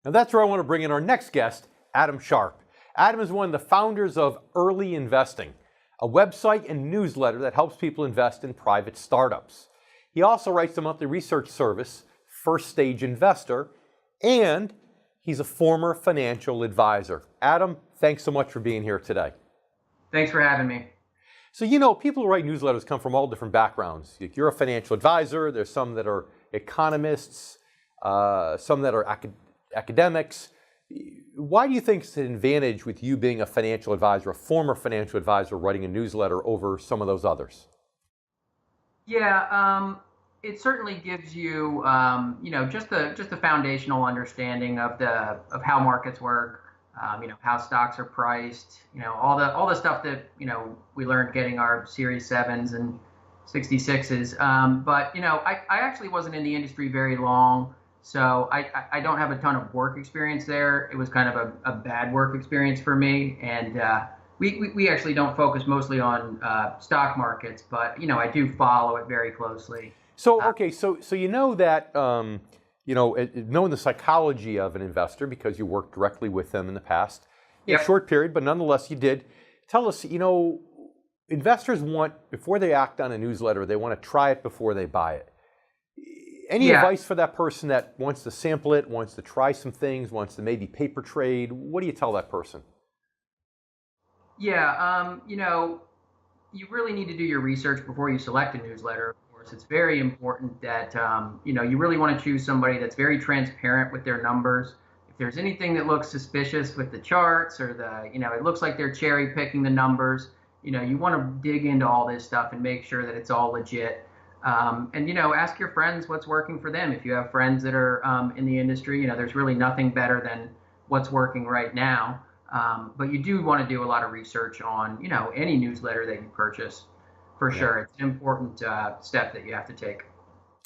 Now that's where I want to bring in our next guest, Adam Sharp. Adam is one of the founders of Early Investing, a website and newsletter that helps people invest in private startups. He also writes the monthly research service, First Stage Investor, and he's a former financial advisor. Adam, thanks so much for being here today. Thanks for having me. So, people who write newsletters come from all different backgrounds. You're a financial advisor. There's some that are economists, some that are academics. Why do you think it's an advantage with you being a financial advisor, a former financial advisor, writing a newsletter over some of those others? Yeah, it certainly gives you, just a foundational understanding of how markets work, how stocks are priced, all the stuff that we learned getting our Series 7s and 66s. But I actually wasn't in the industry very long, so I don't have a ton of work experience there. It was kind of a bad work experience for me, and we actually don't focus mostly on stock markets, but I do follow it very closely. So okay, so you know that knowing the psychology of an investor because you worked directly with them in the past, in a short period, but nonetheless you did. Tell us, investors want, before they act on a newsletter, they want to try it before they buy it. Any advice for that person that wants to sample it, wants to try some things, wants to maybe paper trade? What do you tell that person? Yeah, you really need to do your research before you select a newsletter. Of course, it's very important that, you really want to choose somebody that's very transparent with their numbers. If there's anything that looks suspicious with the charts or it looks like they're cherry picking the numbers, you want to dig into all this stuff and make sure that it's all legit. And ask your friends what's working for them. If you have friends that are in the industry, there's really nothing better than what's working right now. But you do want to do a lot of research on, any newsletter that you purchase, for sure. It's an important step that you have to take.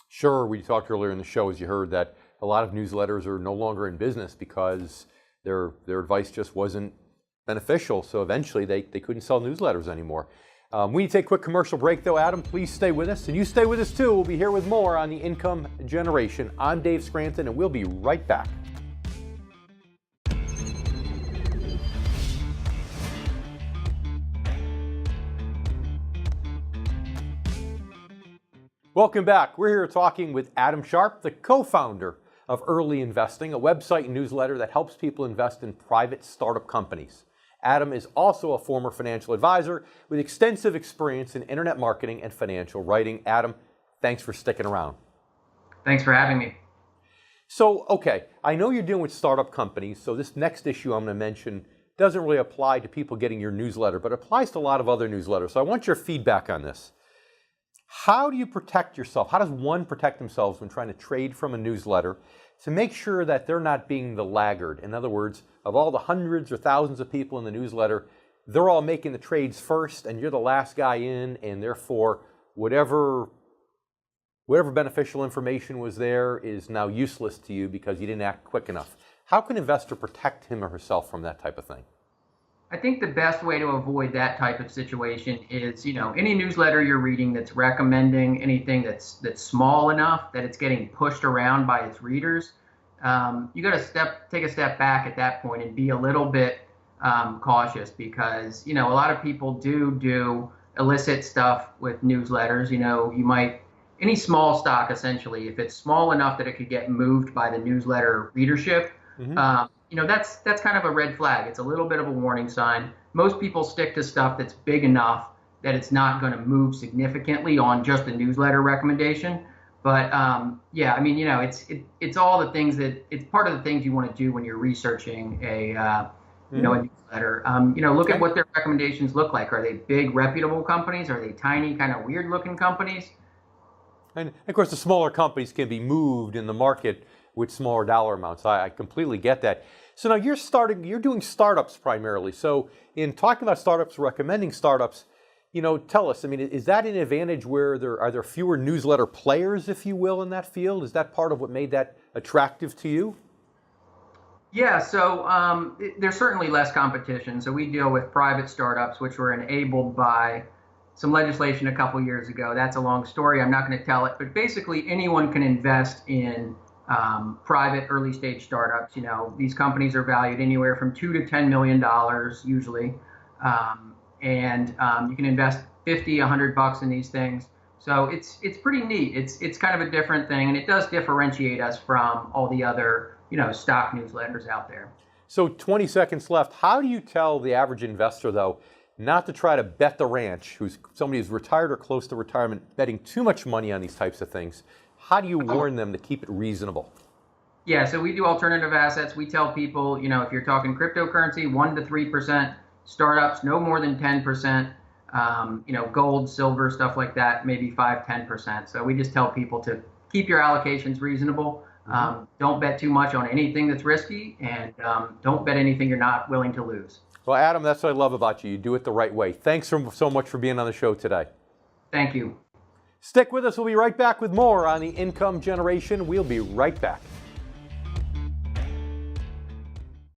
Sure. We talked earlier in the show, as you heard, that a lot of newsletters are no longer in business because their advice just wasn't beneficial. So eventually they couldn't sell newsletters anymore. We need to take a quick commercial break, though. Adam, please stay with us. And you stay with us, too. We'll be here with more on the income generation. I'm Dave Scranton, and we'll be right back. Welcome back. We're here talking with Adam Sharp, the co-founder of Early Investing, a website and newsletter that helps people invest in private startup companies. Adam is also a former financial advisor with extensive experience in internet marketing and financial writing. Adam, thanks for sticking around. Thanks for having me. So, okay, I know you're dealing with startup companies, so this next issue I'm going to mention doesn't really apply to people getting your newsletter, but applies to a lot of other newsletters. So I want your feedback on this. How do you protect yourself? How does one protect themselves when trying to trade from a newsletter to make sure that they're not being the laggard? In other words, of all the hundreds or thousands of people in the newsletter, they're all making the trades first and you're the last guy in, and therefore whatever beneficial information was there is now useless to you because you didn't act quick enough. How can an investor protect him or herself from that type of thing? I think the best way to avoid that type of situation is, any newsletter you're reading that's recommending anything that's small enough that it's getting pushed around by its readers. You got to take a step back at that point and be a little bit cautious because, a lot of people do illicit stuff with newsletters. Any small stock, essentially, if it's small enough that it could get moved by the newsletter readership, that's kind of a red flag. It's a little bit of a warning sign. Most people stick to stuff that's big enough that it's not going to move significantly on just a newsletter recommendation. But it's all the things it's part of the things you want to do when you're researching a newsletter. Look at what their recommendations look like. Are they big, reputable companies? Are they tiny, kind of weird-looking companies? And of course, the smaller companies can be moved in the market with smaller dollar amounts. I completely get that. So now you're doing startups primarily. So in talking about startups, recommending startups, tell us, is that an advantage where are there fewer newsletter players, if you will, in that field? Is that part of what made that attractive to you? Yeah, so there's certainly less competition. So we deal with private startups, which were enabled by some legislation a couple years ago. That's a long story. I'm not going to tell it. But basically, anyone can invest in private early stage startups. These companies are valued anywhere from $2 to $10 million usually. And you can invest 50, $100 in these things. So it's pretty neat. It's kind of a different thing, and it does differentiate us from all the other stock newsletters out there. So 20 seconds left. How do you tell the average investor, though, not to try to bet the ranch, who's somebody who's retired or close to retirement, betting too much money on these types of things? How do you warn them to keep it reasonable? Yeah, so we do alternative assets. We tell people, if you're talking cryptocurrency, 1 to 3%, startups, no more than 10%, gold, silver, stuff like that, maybe 5, 10%. So we just tell people to keep your allocations reasonable. Don't bet too much on anything that's risky, and don't bet anything you're not willing to lose. Well, Adam, that's what I love about you. You do it the right way. Thanks so much for being on the show today. Thank you. Stick with us. We'll be right back with more on the income generation. We'll be right back.